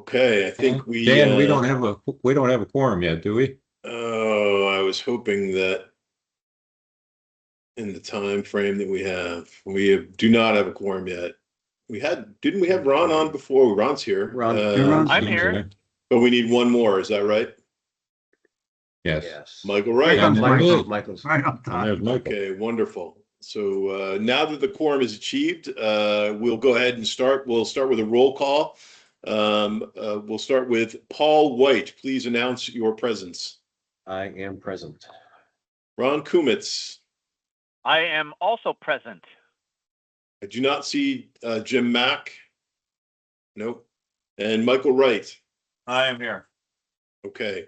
Okay, I think Dan, we don't have a quorum yet, do we? Oh, I was hoping that in the time frame that we do not have a quorum yet. Didn't we have Ron on before? Ron's here. I'm here. But we need one more, is that right? Yes. Michael Wright. Michael's right up top. Okay, wonderful. So now that the quorum is achieved, we'll go ahead and start. We'll start with a roll call. We'll start with Paul White. Please announce your presence. I am present. Ron Kumitz. I am also present. I do not see Jim Mack. Nope. And Michael Wright. I am here. Okay.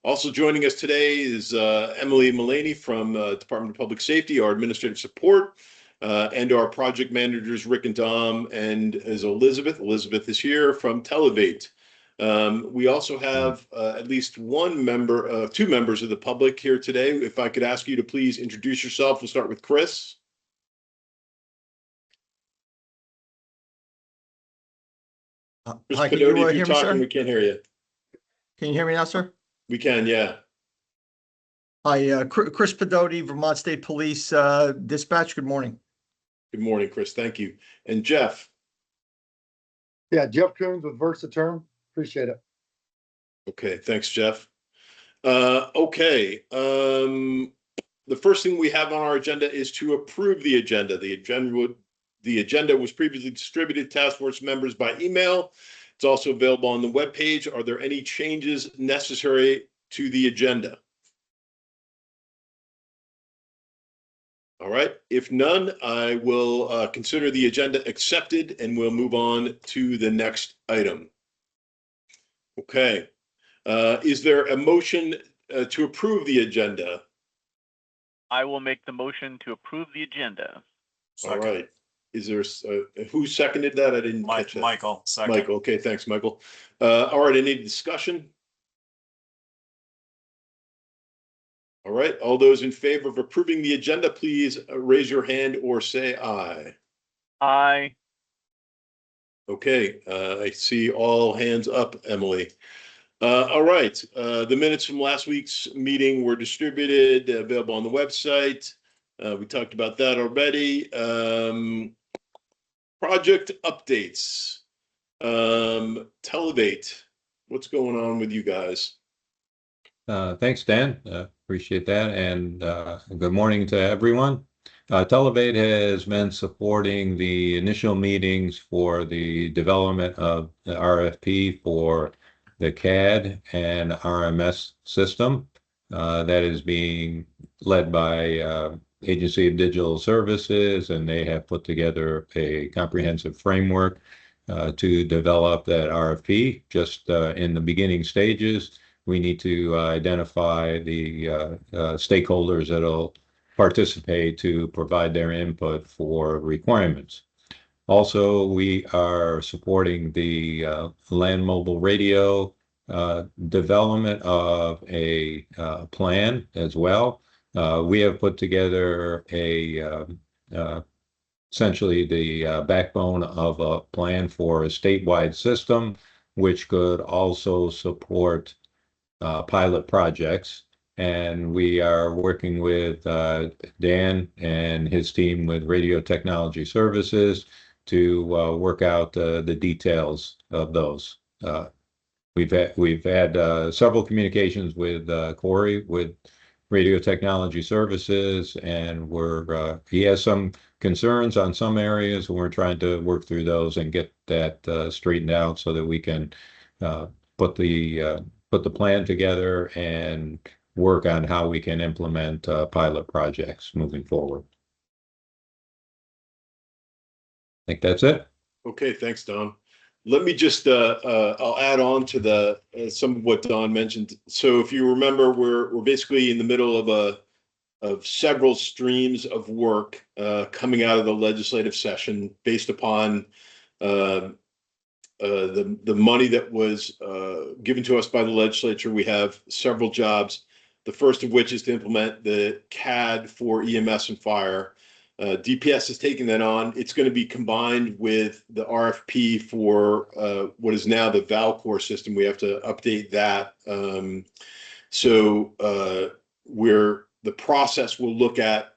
Also joining us today is Emily Mullaney from Department of Public Safety, our administrative support, and our project managers, Rick and Dom, and is Elizabeth. Elizabeth is here from Televate. We also have at least two members of the public here today. If I could ask you to please introduce yourself. We'll start with Chris. Chris Hi, Pedoti, if you're talking, we can't hear you. Can you hear me now, sir? We can, yeah. Hi, Chris Pedoti, Vermont State Police Dispatch. Good morning. Good morning, Chris. Thank you. And Jeff. Yeah, Jeff Coons with Versaterm. Appreciate it. Okay, thanks, Jeff. Okay. The first thing we have on our agenda is to approve the agenda. The agenda was previously distributed to task force members by email. It's also available on the webpage. Are there any changes necessary to the agenda? All right. If none, I will consider the agenda accepted and we'll move on to the next item. Okay. Is there a motion to approve the agenda? I will make the motion to approve the agenda. All right. Is there who seconded that? I didn't catch that. Michael, second. Michael. Okay, thanks, Michael. All right. Any discussion? All right. All those in favor of approving the agenda, please raise your hand or say aye. Aye. Okay. I see all hands up, Emily. All right. The minutes from last week's meeting were distributed, available on the website. We talked about that already. Project updates. Televate. What's going on with you guys? Thanks, Dan. Appreciate that. And good morning to everyone. Televate has been supporting the initial meetings for the development of the RFP for the CAD and RMS system that is being led by Agency of Digital Services, and they have put together a comprehensive framework to develop that RFP. Just in the beginning stages, we need to identify the stakeholders that'll participate to provide their input for requirements. Also, we are supporting the land mobile radio development of a plan as well. We have put together essentially the backbone of a plan for a statewide system, which could also support pilot projects. And we are working with Dan and his team with Radio Technology Services to work out the details of those. We've had several communications with Corey with Radio Technology Services, and he has some concerns on some areas, and we're trying to work through those and get that straightened out so that we can put the plan together and work on how we can implement pilot projects moving forward. I think that's it. Okay, thanks, Don. Let me just I'll add on to some of what Don mentioned. So if you remember, we're basically in the middle of several streams of work coming out of the legislative session based upon the money that was given to us by the legislature. We have several jobs. The first of which is to implement the CAD for EMS and fire. DPS is taking that on. It's going to be combined with the RFP for what is now the Valcor system. We have to update that. Where the process will look at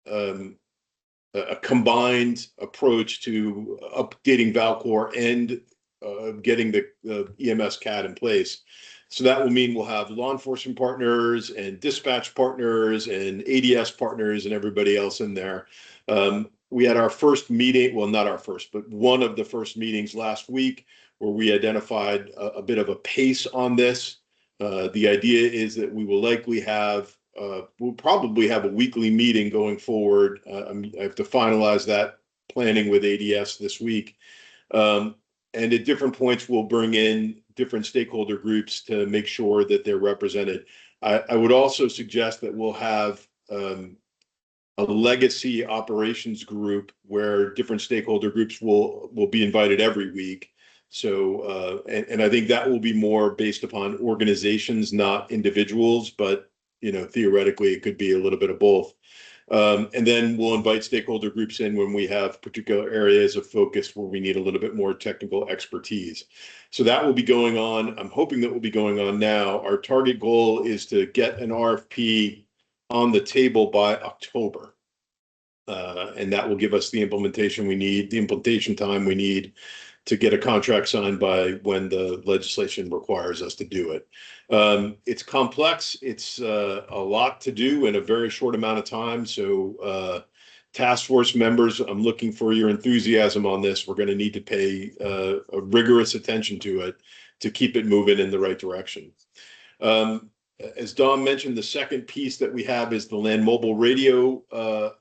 a combined approach to updating Valcor and getting the EMS CAD in place. So that will mean we'll have law enforcement partners and dispatch partners and ADS partners and everybody else in there. We had our first meeting, well, not our first, but one of the first meetings last week where we identified a bit of a pace on this. The idea is that we will likely have, we'll probably have a weekly meeting going forward. I have to finalize that planning with ADS this week. And at different points, we'll bring in different stakeholder groups to make sure that they're represented. I would also suggest that we'll have a legacy operations group where different stakeholder groups will be invited every week. So, and I think that will be more based upon organizations, not individuals, but, you know, theoretically, it could be a little bit of both. And then we'll invite stakeholder groups in when we have particular areas of focus where we need a little bit more technical expertise. So that will be going on. I'm hoping that will be going on now. Our target goal is to get an RFP on the table by October. And that will give us the implementation we need, the implementation time we need to get a contract signed by when the legislation requires us to do it. It's complex. It's a lot to do in a very short amount of time. So task force members, I'm looking for your enthusiasm on this. We're going to need to pay a rigorous attention to it to keep it moving in the right direction. As Dom mentioned, the second piece that we have is the land mobile radio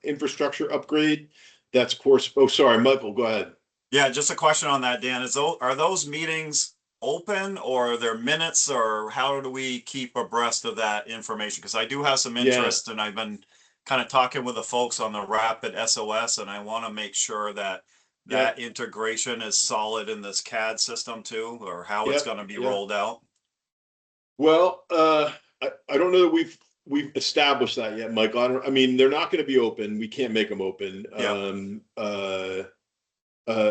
infrastructure upgrade. That's of course, oh, sorry, Michael, go ahead. Yeah, just a question on that, Dan. Are those meetings open or are there minutes, or how do we keep abreast of that information? Because I do have some interest and I've been kind of talking with the folks on the Rapid SOS, and I want to make sure that that integration is solid in this CAD system too, or how it's going to be rolled out. Well, I don't know that we've established that yet, Michael. I mean, they're not going to be open. We can't make them open.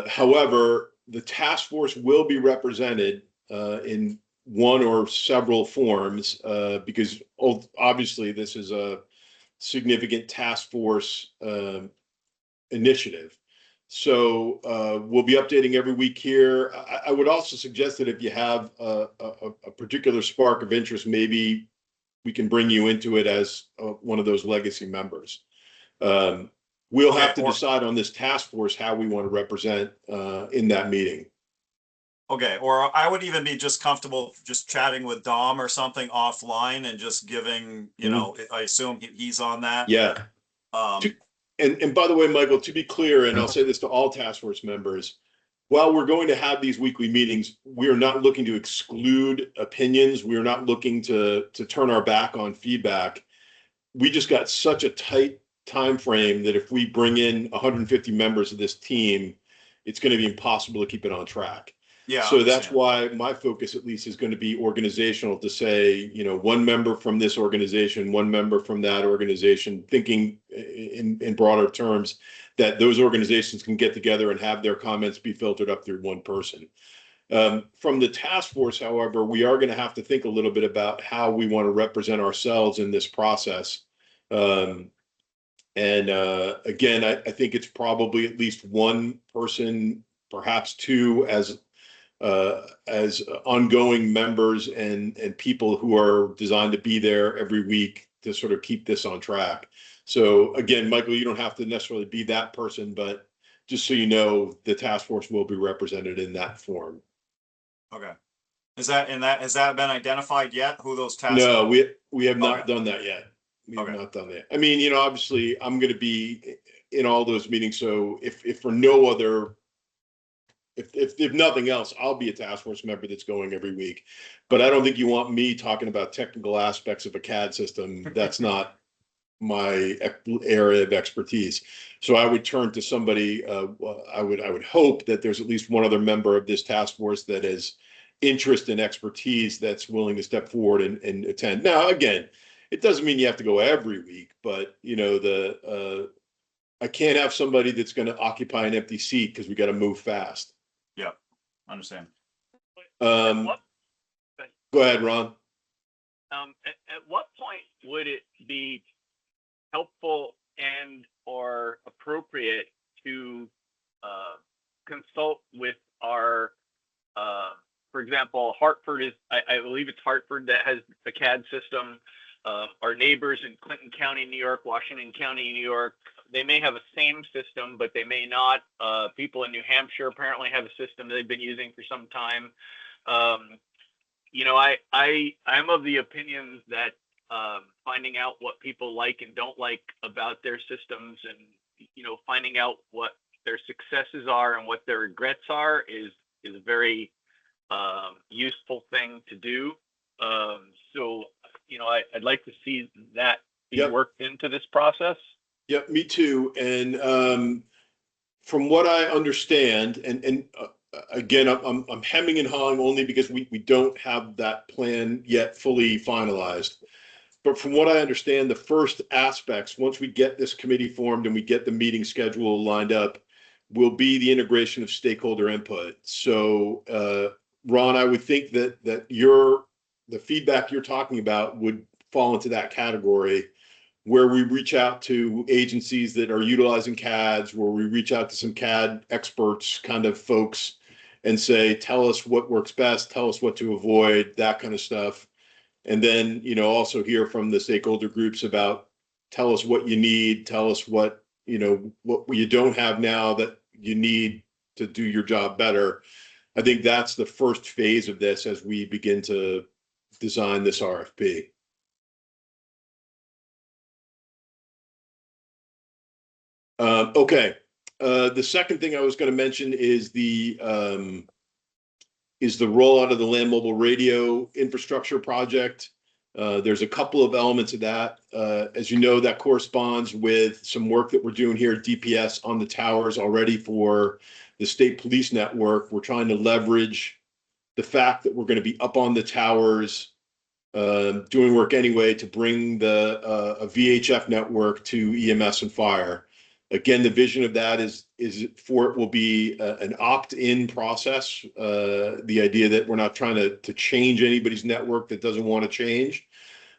However, the task force will be represented in one or several forms because obviously this is a significant task force initiative. So we'll be updating every week here. I would also suggest that if you have a particular spark of interest, maybe we can bring you into it as one of those legacy members. We'll have to decide on this task force how we want to represent in that meeting. Okay, or I would even be just comfortable just chatting with Dom or something offline and just giving, you know, I assume he's on that. Yeah. And by the way, Michael, to be clear, and I'll say this to all task force members, while we're going to have these weekly meetings, we are not looking to exclude opinions. We are not looking to turn our back on feedback. We just got such a tight time frame that if we bring in 150 members of this team, it's going to be impossible to keep it on track. Yeah. So that's why my focus at least is going to be organizational, to say, you know, one member from this organization, one member from that organization, thinking in broader terms that those organizations can get together and have their comments be filtered up through one person. From the task force, however, we are going to have to think a little bit about how we want to represent ourselves in this process. Again, I think it's probably at least one person, perhaps two, as ongoing members and people who are designed to be there every week to sort of keep this on track. So again, Michael, you don't have to necessarily be that person, but just so you know, the task force will be represented in that form. Okay. Has that been identified yet? Who those tasks? No, we have not done that yet. We have not done that. I mean, you know, obviously I'm going to be in all those meetings. So if for no other, if nothing else, I'll be a task force member that's going every week. But I don't think you want me talking about technical aspects of a CAD system. That's not my area of expertise. So I would turn to somebody. I would hope that there's at least one other member of this task force that has interest and expertise that's willing to step forward and attend. Now, again, it doesn't mean you have to go every week, but you know, I can't have somebody that's going to occupy an empty seat because we got to move fast. Understand. Go ahead, Ron. At what point would it be helpful and or appropriate to consult with our, for example, Hartford is, I believe it's Hartford that has the CAD system. Our neighbors in Clinton County, New York, Washington County, New York, they may have a same system, but they may not. People in New Hampshire apparently have a system they've been using for some time. You know, I'm of the opinion that finding out what people like and don't like about their systems, and you know, finding out what their successes are and what their regrets are is a very useful thing to do. So you know, I'd like to see that be worked into this process. Yep, me too. And from what I understand, and again, I'm hemming and hawing only because we don't have that plan yet fully finalized. But from what I understand, the first aspects, once we get this committee formed and we get the meeting schedule lined up, will be the integration of stakeholder input. So, Ron, I would think that the feedback you're talking about would fall into that category, where we reach out to agencies that are utilizing CADs, where we reach out to some CAD experts, kind of folks, and say, tell us what works best, tell us what to avoid, that kind of stuff. And then, you know, also hear from the stakeholder groups about, tell us what you need, tell us what, you know, what you don't have now that you need to do your job better. I think that's the first phase of this as we begin to design this RFP. Okay. The second thing I was going to mention is the rollout of the land mobile radio infrastructure project. There's a couple of elements of that. As you know, that corresponds with some work that we're doing here at DPS on the towers already for the state police network. We're trying to leverage the fact that we're going to be up on the towers doing work anyway to bring a VHF network to EMS and fire. Again, the vision of that is it will be an opt-in process. The idea that we're not trying to change anybody's network that doesn't want to change,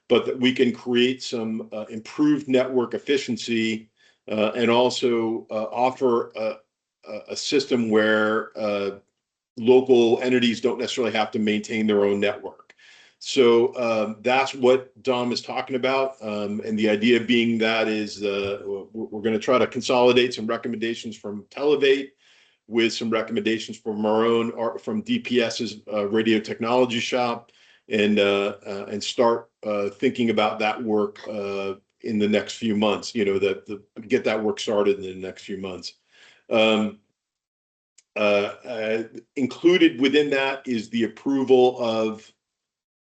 but that we can create some improved network efficiency and also offer a system where local entities don't necessarily have to maintain their own network. So that's what Dom is talking about. And the idea being that is we're going to try to consolidate some recommendations from Televate with some recommendations from our own, from DPS's radio technology shop, and start thinking about that work in the next few months, you know, get that work started in the next few months. Included within that is the approval of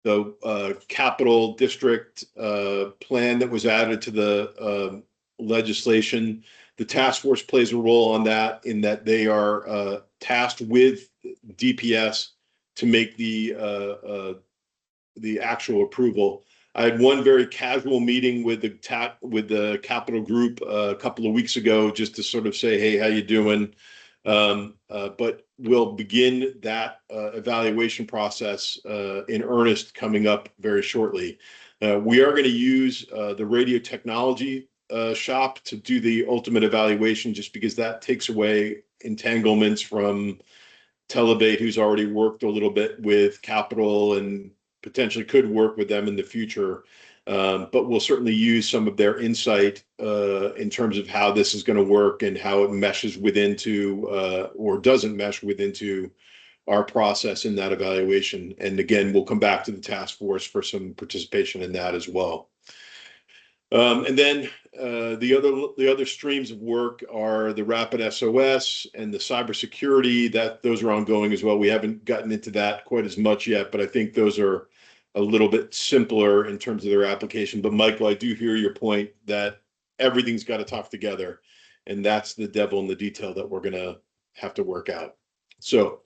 the capital district plan that was added to the legislation. The task force plays a role on that, in that they are tasked with DPS to make the actual approval. I had one very casual meeting with the capital group a couple of weeks ago, just to sort of say, hey, how you doing? But we'll begin that evaluation process in earnest coming up very shortly. We are going to use the radio technology shop to do the ultimate evaluation, just because that takes away entanglements from Televate, who's already worked a little bit with Capital and potentially could work with them in the future. But we'll certainly use some of their insight in terms of how this is going to work and how it meshes into or doesn't mesh into our process in that evaluation. And again, we'll come back to the task force for some participation in that as well. And then the other streams of work are the rapid SOS and the cybersecurity. Those are ongoing as well. We haven't gotten into that quite as much yet, but I think those are a little bit simpler in terms of their application. But Michael, I do hear your point that everything's got to talk together, and that's the devil in the detail that we're going to have to work out. So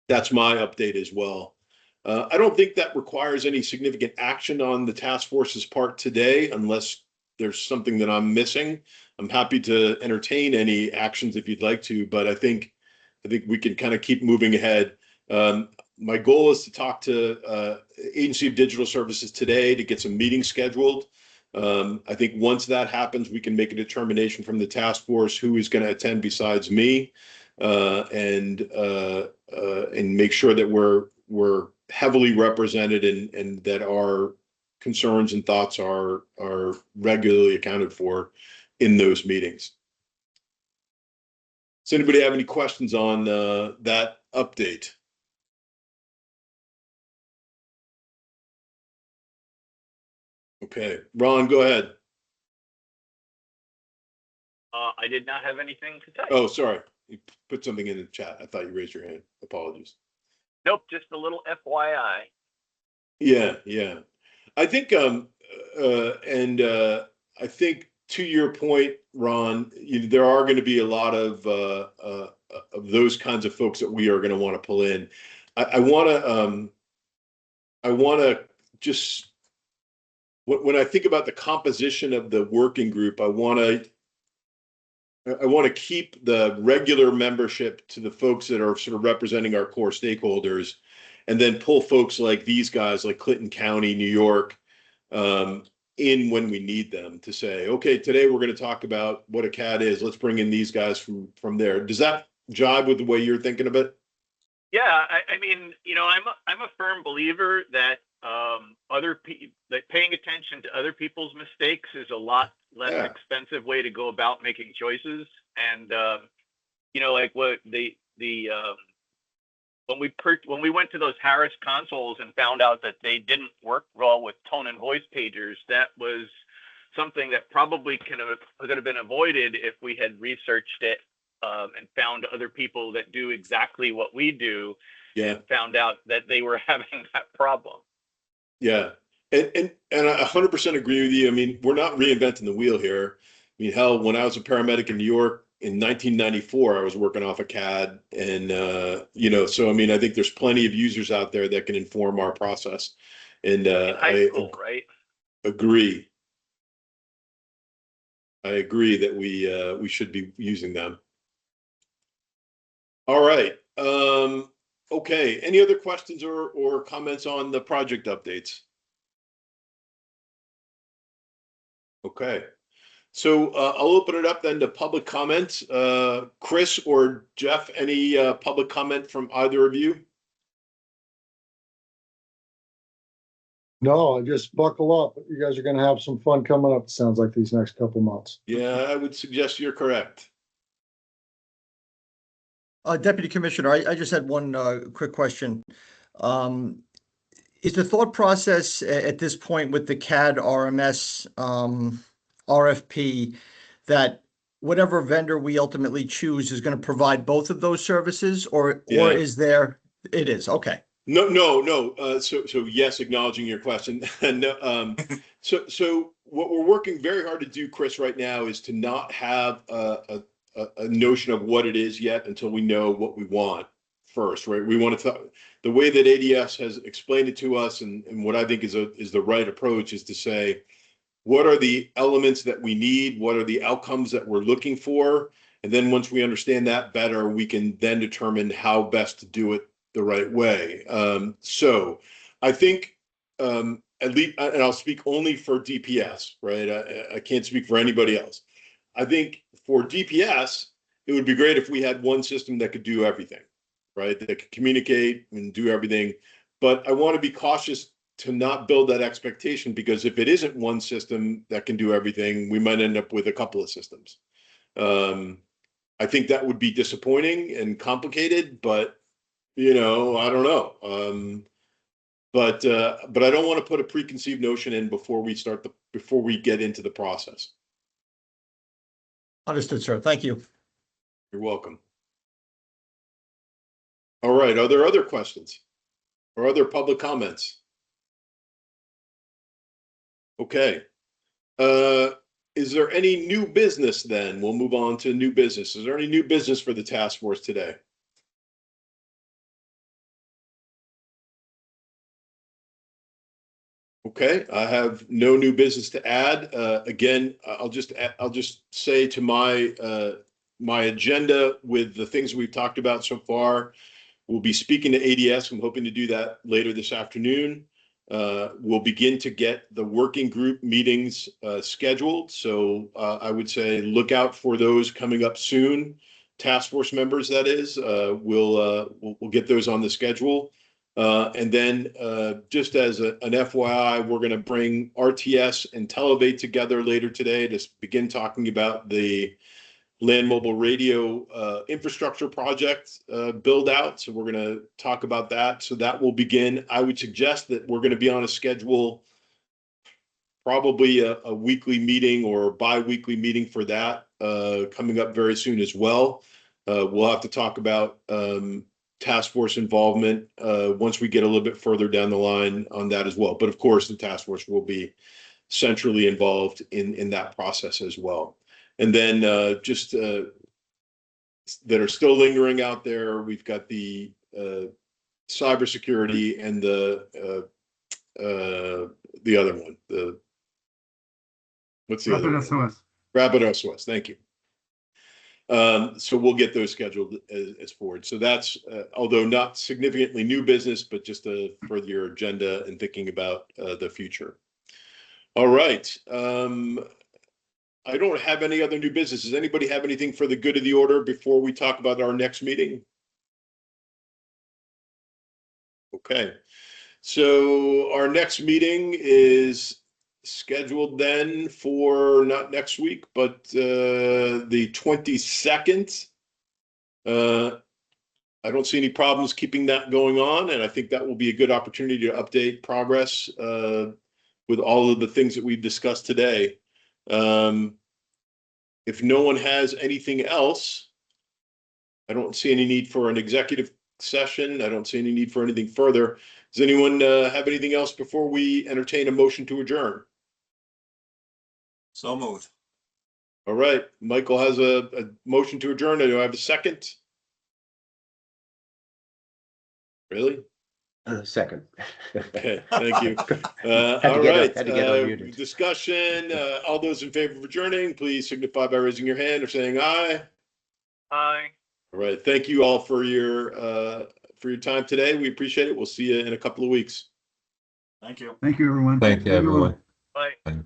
that's my update as well. I don't think that requires any significant action on the task force's part today, unless there's something that I'm missing, I'm happy to entertain any actions if you'd like to, but I think we can kind of keep moving ahead. My goal is to talk to Agency of Digital Services today to get some meetings scheduled. I think once that happens, we can make a determination from the task force who is going to attend besides me, and make sure that we're heavily represented and that our concerns and thoughts are regularly accounted for in those meetings. Does anybody have any questions on that update? Okay, Ron, go ahead. I did not have anything to say. Oh, sorry. You put something in the chat. I thought you raised your hand. Apologies. Nope, just a little FYI. Yeah, yeah. I think I think to your point, Ron, there are going to be a lot of those kinds of folks that we are going to want to pull in. I want to just when I think about the composition of the working group, I want to keep the regular membership to the folks that are sort of representing our core stakeholders, and then pull folks like these guys, like Clinton County, New York, in when we need them to say, okay, today we're going to talk about what a CAD is. Let's bring in these guys from there. Does that jibe with the way you're thinking of it? Yeah, I mean, I'm a firm believer that that paying attention to other people's mistakes is a lot less expensive way to go about making choices. And like what when we went to those Harris consoles and found out that they didn't work well with tone and voice pagers, that was something that probably could have been avoided if we had researched it and found other people that do exactly what we do. Yeah. And found out that they were having that problem. Yeah. And I 100% agree with you. I mean, we're not reinventing the wheel here. I mean, hell, when I was a paramedic in New York in 1994, I was working off a CAD, and so I mean, I think there's plenty of users out there that can inform our process. And in high school, right? Agree. I agree that we should be using them. All right. Okay. Any other questions or comments on the project updates? Okay. So I'll open it up then to public comments. Chris or Jeff, any public comment from either of you? No, just buckle up. You guys are gonna have some fun coming up, it sounds like, these next couple months. Yeah, I would suggest you're correct. Deputy Commissioner, I just had one quick question. Is the thought process at this point with the CAD RMS RFP that whatever vendor we ultimately choose is going to provide both of those services, or is there? It is, okay. No. So yes, acknowledging your question. No, so what we're working very hard to do, Chris, right now is to not have a notion of what it is yet until we know what we want first, right? We want to the way that ADS has explained it to us, and what I think is the right approach is to say, what are the elements that we need? What are the outcomes that we're looking for? And then once we understand that better, we can then determine how best to do it the right way. So I think at least, and I'll speak only for DPS, right? I can't speak for anybody else. I think for DPS, it would be great if we had one system that could do everything, right? That could communicate and do everything. But I want to be cautious to not build that expectation, because if it isn't one system that can do everything, we might end up with a couple of systems. I think that would be disappointing and complicated, but I don't know. But I don't want to put a preconceived notion in before we get into the process. Understood, sir. Thank you. You're welcome. All right. Are there other questions or other public comments? Okay. Is there any new business then? We'll move on to new business. Is there any new business for the task force today? Okay, I have no new business to add. Again, I'll just say to my agenda with the things we've talked about so far. We'll be speaking to ADS. I'm hoping to do that later this afternoon. We'll begin to get the working group meetings scheduled. So I would say look out for those coming up soon. Task force members, that is, we'll get those on the schedule. And then just as an FYI, we're going to bring RTS and Televate together later today to begin talking about the land mobile radio infrastructure project build out. So we're going to talk about that. So that will begin. I would suggest that we're going to be on a schedule, probably a weekly meeting or bi-weekly meeting for that coming up very soon as well. We'll have to talk about task force involvement once we get a little bit further down the line on that as well. But of course, the task force will be centrally involved in that process as well. And then just that are still lingering out there, we've got the cybersecurity and the other one. What's the other one? Rapid SOS. Thank you. So we'll get those scheduled as forward. So that's, although not significantly new business, but just for your agenda and thinking about the future. All right. I don't have any other new business. Does anybody have anything for the good of the order before we talk about our next meeting? Okay. So our next meeting is scheduled then for not next week, but the 22nd. I don't see any problems keeping that going on, and I think that will be a good opportunity to update progress with all of the things that we've discussed today. If no one has anything else, I don't see any need for an executive session. I don't see any need for anything further. Does anyone have anything else before we entertain a motion to adjourn? So moved. All right, Michael has a motion to adjourn. Do I have a second? Really? Second. Okay, thank you. Had to All get right, unmuted. discussion. All those in favor of adjourning, please signify by raising your hand or saying aye. Aye. All right, thank you all for your time today. We appreciate it. We'll see you in a couple of weeks. Thank you. Thank you, everyone. Thank you, everyone. Bye. Bye.